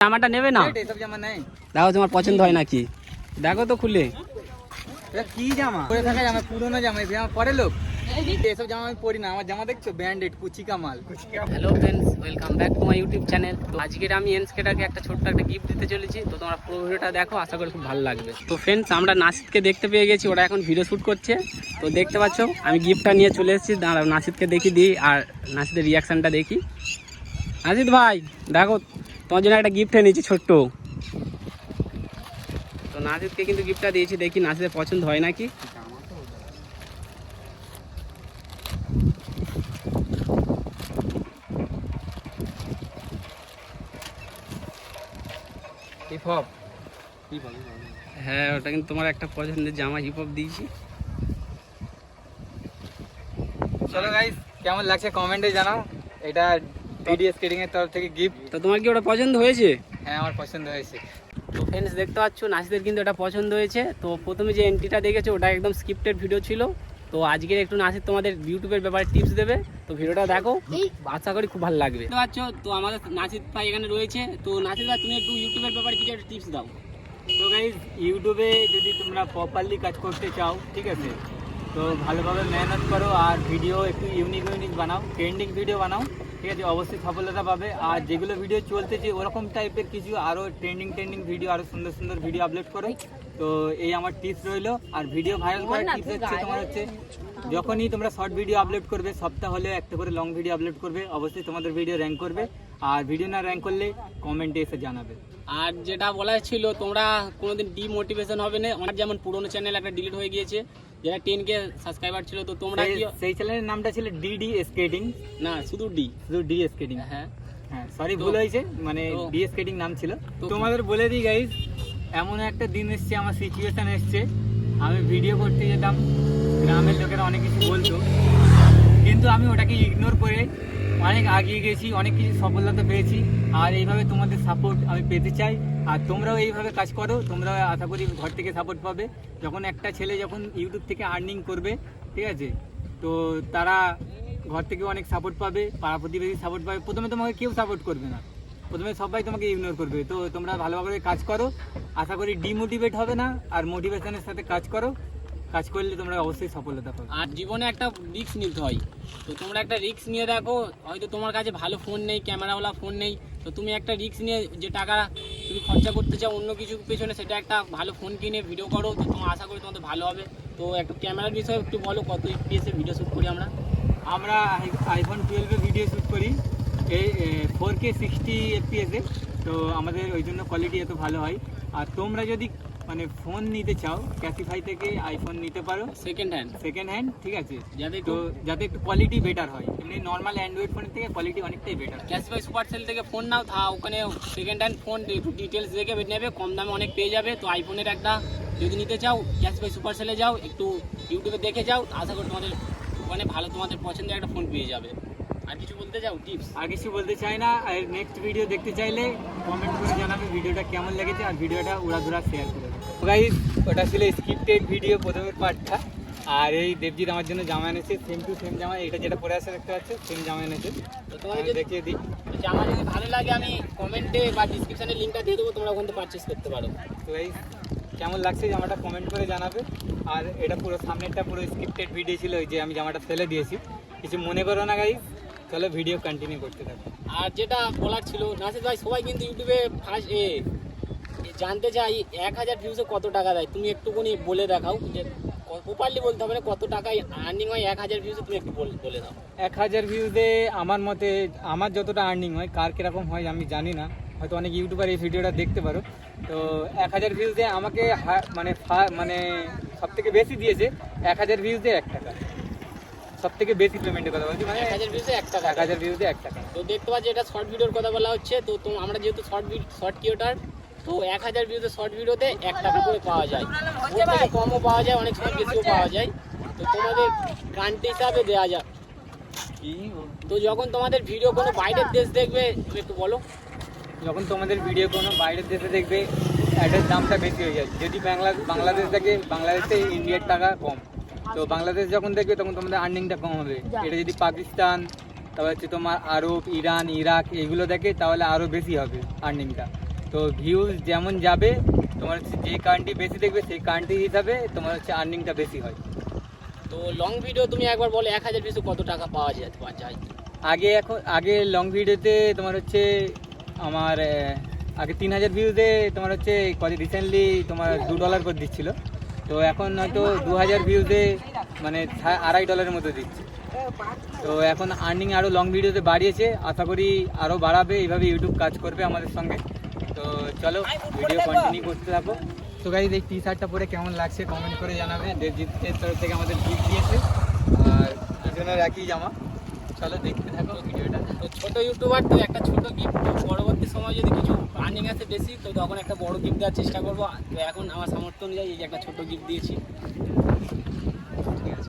জামাটা নেবে না? এসব জামা নেই। দেখো তোমার পছন্দ হয় নাকি, দেখো তো খুলে। এটা কি জামা? পরে থাকা জামা, পুরোনো জামা, এই জামা পরে লোক। এসব জামা আমি পরি না, আমার জামা দেখছো ব্র্যান্ডেড কুচিকা মাল। Hello friends, welcome back to my YouTube channel. তো আজকের আমি এনস্কেটাকে একটা ছোট্ট একটা গিফট দিতে চলেছি, তো তোমরা পুরো ভিডিওটা দেখো, আশা করি খুব ভালো লাগবে। তো ফ্রেন্ডস, আমরা নাসিদকে দেখতে পেয়ে গেছি, ওরা এখন ভিডিও শ্যুট করছে। তো দেখতে পাচ্ছ আমি গিফটটা নিয়ে চলে এসেছি, দাঁড়াও নাসিদকে দেখি দিই আর নাসিদের রিয়াকশানটা দেখি। নাসিদ ভাই দেখো, তোমার জন্য একটা গিফট এনেছি ছোট্ট। তো নাসিদকে কিন্তু গিফটটা দিয়েছি, দেখি নাসিদের পছন্দ হয় নাকি। Hip hop. হ্যাঁ, ওটা কিন্তু তোমার একটা পছন্দের জামা, হিপ হপ দিয়েছি। চলো গাইস, কেমন লাগছে কমেন্টে জানাও। এটা ডিডি স্কেটিং এর তরফ থেকে গিফট। তো তোমার কি ওটা পছন্দ হয়েছে? হ্যাঁ, আমার পছন্দ হয়েছে। তো ফ্রেন্ডস, দেখতে পাচ্ছ নাসিদের কিন্তু এটা পছন্দ হয়েছে। তো প্রথমে যে এন্ট্রিটা দেখেছো ওটা একদম স্ক্রিপ্টেড ভিডিও ছিল। তো আজকের একটু নাসিদ তোমাদের ইউটিউবের ব্যাপারে টিপস দেবে, তো ভিডিওটা দেখো, আশা করি খুব ভালো লাগবে। দেখতে পাচ্ছ তো আমাদের নাসিদ ভাই এখানে রয়েছে। তো নাসিদ ভাই, তুমি একটু ইউটিউবের ব্যাপারে কিছু একটা টিপস দাও। তো গাইস, ইউটিউবে যদি তোমরা প্রপারলি কাজ করতে চাও, ঠিক আছে, তো ভালোভাবে মেহনত করো আর ভিডিও একটু ইউনিক বানাও, ট্রেন্ডিং ভিডিও বানাও, ঠিক আছে, অবশ্যই সফলতা পাবে। আর যেগুলো ভিডিও চলতেছে ওরকম টাইপের কিছু আরও ট্রেন্ডিং ভিডিও, আরও সুন্দর সুন্দর ভিডিও আপলোড করো। তো এই আমার টিপস রইলো। আর ভিডিও ভাইরাল করার টিপস হচ্ছে তোমার হচ্ছে, যখনই তোমরা শর্ট ভিডিও আপলোড করবে, সপ্তাহ হলে একটা করে লং ভিডিও আপলোড করবে, অবশ্যই তোমাদের ভিডিও র্যাঙ্ক করবে। আর ভিডিও না র্যাঙ্ক করলে কমেন্টে এসে জানাবে। আর যেটা বলা ছিল, তোমরা কোনোদিন ডিমোটিভেশন হবে না। আমার যেমন পুরোনো চ্যানেল একটা ডিলিট হয়ে গিয়েছে, যেটা 10K সাবস্ক্রাইবার ছিল, তো তোমরা সেই চ্যানেলের নামটা ছিল ডিডি স্কেটিং, না শুধু ডি স্কেটিং। হ্যাঁ হ্যাঁ, সরি, ভুল হয়েছে, মানে ডি স্কেটিং নাম ছিল। তোমাদের বলে দিই গাইজ, এমন একটা দিন এসছে, আমার সিচুয়েশন এসছে, আমি ভিডিও করতে যেতাম, গ্রামের লোকেরা অনেক কিছু বলতো, কিন্তু আমি ওটাকে ইগনোর করে অনেক আগিয়ে গেছি, অনেক কিছু সফলতা পেয়েছি। আর এইভাবে তোমাদের সাপোর্ট আমি পেতে চাই। আর তোমরাও এইভাবে কাজ করো, তোমরা আশা করি ঘর থেকে সাপোর্ট পাবে। যখন একটা ছেলে যখন ইউটিউব থেকে আর্নিং করবে, ঠিক আছে, তো তারা ঘর থেকে অনেক সাপোর্ট পাবে, পাড়া প্রতিবেশী সাপোর্ট পাবে। প্রথমে তোমাকে কেউ সাপোর্ট করবে না, প্রথমে সবাই তোমাকে ইগনোর করবে। তো তোমরা ভালোভাবে কাজ করো, আশা করি ডিমোটিভেট হবে না। আর মোটিভেশনের সাথে কাজ করো, কাজ করলে তোমরা অবশ্যই সফলতা পাবে। আর জীবনে একটা রিস্ক নিতে হয়, তো তোমরা একটা রিস্ক নিয়ে দেখো। হয়তো তোমার কাছে ভালো ফোন নেই, ক্যামেরাওয়ালা ফোন নেই, তো তুমি একটা রিস্ক নিয়ে যে টাকা তুমি খরচা করতে চাও অন্য কিছু পেছনে, সেটা একটা ভালো ফোন কিনে ভিডিও করো, তো তোমার আশা করি তোমাদের ভালো হবে। তো একটু ক্যামেরার বিষয়ে একটু বলো, কত FPS ভিডিও শ্যুট করি আমরা আইফোন 12 ভিডিও শ্যুট করি, এই 4K 60 FPS এ। তো আমাদের ওই জন্য কোয়ালিটি এত ভালো হয়। আর তোমরা যদি মানে ফোন নিতে চাও, ক্যাসিফাই থেকে আইফোন নিতে পারো, সেকেন্ড হ্যান্ড, ঠিক আছে, যাতে একটু কোয়ালিটি বেটার হয়। এমনি নর্মাল অ্যান্ড্রয়েড ফোনের থেকে কোয়ালিটি অনেকটাই বেটার। ক্যাসিফাই সুপারসেল থেকে ফোন নাও, ওখানে সেকেন্ড হ্যান্ড ফোন একটু ডিটেলস দেখে নেবে, কম দামে অনেক পেয়ে যাবে। তো আইফোনের একটা যদি নিতে চাও, ক্যাসিফাই সুপারসেলে যাও, একটু ইউটিউবে দেখে যাও, আশা করি তোমাদের ওখানে ভালো তোমাদের পছন্দের একটা ফোন পেয়ে যাবে। আর কিছু বলতে চাও টিপস? আর কিছু বলতে চাই না। আর নেক্সট ভিডিও দেখতে চাইলে কমেন্ট করে জানাবে ভিডিওটা কেমন লেগেছে, আর ভিডিওটা উড়াধুরা শেয়ার করে দেবে। গাইস, ওটা ছিল স্ক্রিপ্টেড ভিডিও প্রথমের পার্টটা। আর এই দেবজিৎ আমার জন্য জামা এনেছে, সেম টু সেম জামা, এটা যেটা পরে আসে দেখতে পাচ্ছে, সেম জামা এনেছে। তো তোমাদের দেখিয়ে দিই। জামা যদি ভালো লাগে, আমি কমেন্টে বা ডিসক্রিপশনে লিঙ্কটা দিয়ে দেবো, তোমরা ওখান থেকে পারচেস করতে পারো। তো গাইস, কেমন লাগছে জামাটা কমেন্ট করে জানাবে। আর এটা পুরো সামনেরটা পুরো স্ক্রিপ্টেড ভিডিও ছিল, ওই যে আমি জামাটা ফেলে দিয়েছি, কিছু মনে করো না গাইস। চলো ভিডিও কন্টিনিউ করতে থাকো। আর যেটা বলার ছিল, নাসিদ ভাই, সবাই কিন্তু ইউটিউবে ফার্স্ট জানতে চাই 1000 ভিউজে কত টাকা দেয়, তুমি একটুখানি বলে দেখাও, যে প্রপারলি বলতে হবে না, কত টাকায় আর্নিং হয় 1000 ভিউজে, তুমি একটু বলে দাও। 1000 ভিউজে আমার মতে, আমার যতটা আর্নিং হয়, কার কীরকম হয় আমি জানি না, হয়তো অনেক ইউটিউবার এই ভিডিওটা দেখতে পারো। তো 1000 ভিউজে আমাকে মানে সব থেকে বেশি দিয়েছে 1000 ভিউজে 1 টাকা, সব থেকে বেশি পেমেন্টের কথা বলছি, মানে 1000 ভিউজে 1 টাকা। 1000 ভিউজে 1 টাকা। তো দেখতে পাচ্ছি এটা শর্ট ভিডিওর কথা বলা হচ্ছে। তো আমরা যেহেতু শর্ট ক্রিয়েটার, তো 1000 ভিউতে শর্ট ভিডিওতে 1 টাকা করে পাওয়া যায়, ওর থেকে কমও পাওয়া যায়, অনেক সময় বেশিও পাওয়া যায়। তো তোমাদের গ্রান্টি হিসাবে দেওয়া যায়। তো যখন তোমাদের ভিডিও কোনো বাইরের দেশ দেখবে, তুমি একটু বলো। যখন তোমাদের ভিডিও কোনো বাইরের দেশে দেখবে, অ্যাডের দামটা বেশি হয়ে যায়। যদি বাংলাদেশ দেখে, বাংলাদেশে ইন্ডিয়ার টাকা কম, তো বাংলাদেশ যখন দেখবে তখন তোমাদের আর্নিংটা কম হবে। এটা যদি পাকিস্তান, তারপর হচ্ছে তোমার আরব, ইরান, ইরাক এগুলো দেখে, তাহলে আরও বেশি হবে আর্নিংটা। তো ভিউজ যেমন যাবে তোমার হচ্ছে যে কারেন্টটি বেশি দেখবে সেই কারেন্টটি হিসাবে তোমার হচ্ছে আর্নিংটা বেশি হয়। তো লং ভিডিও তুমি একবার বলো 1000 ভিউজে কত টাকা পাওয়া যায়? আগে লং ভিডিওতে তোমার হচ্ছে আমার আগে 3000 ভিউজে তোমার হচ্ছে রিসেন্টলি তোমার $2 করে দিচ্ছিল। তো এখন হয়তো 2000 ভিউজে মানে $2.5 মতো দিচ্ছে। তো এখন আর্নিং আরও লং ভিডিওতে বাড়িয়েছে, আশা করি আরও বাড়াবে, এইভাবে ইউটিউব কাজ করবে আমাদের সঙ্গে। তো চলো ভিডিও কন্টিনিউ করতে থাকো। তো গাইজ এই টি শার্টটা পরে কেমন লাগছে কমেন্ট করে জানাবে। দেবজিতের তরফ থেকে আমাদের গিফট দিয়েছে, আর দুজনের একই জামা। চলো দেখতে থাকো ভিডিওটা। তো ছোট ইউটিউবার তো একটা ছোট গিফট, পরবর্তী সময় যদি কিছু আর্নিং আসে বেশি তো তখন একটা বড় গিফট দেওয়ার চেষ্টা করবো। তো এখন আমার সামর্থ্য অনুযায়ী এই যে একটা ছোট গিফট দিয়েছি।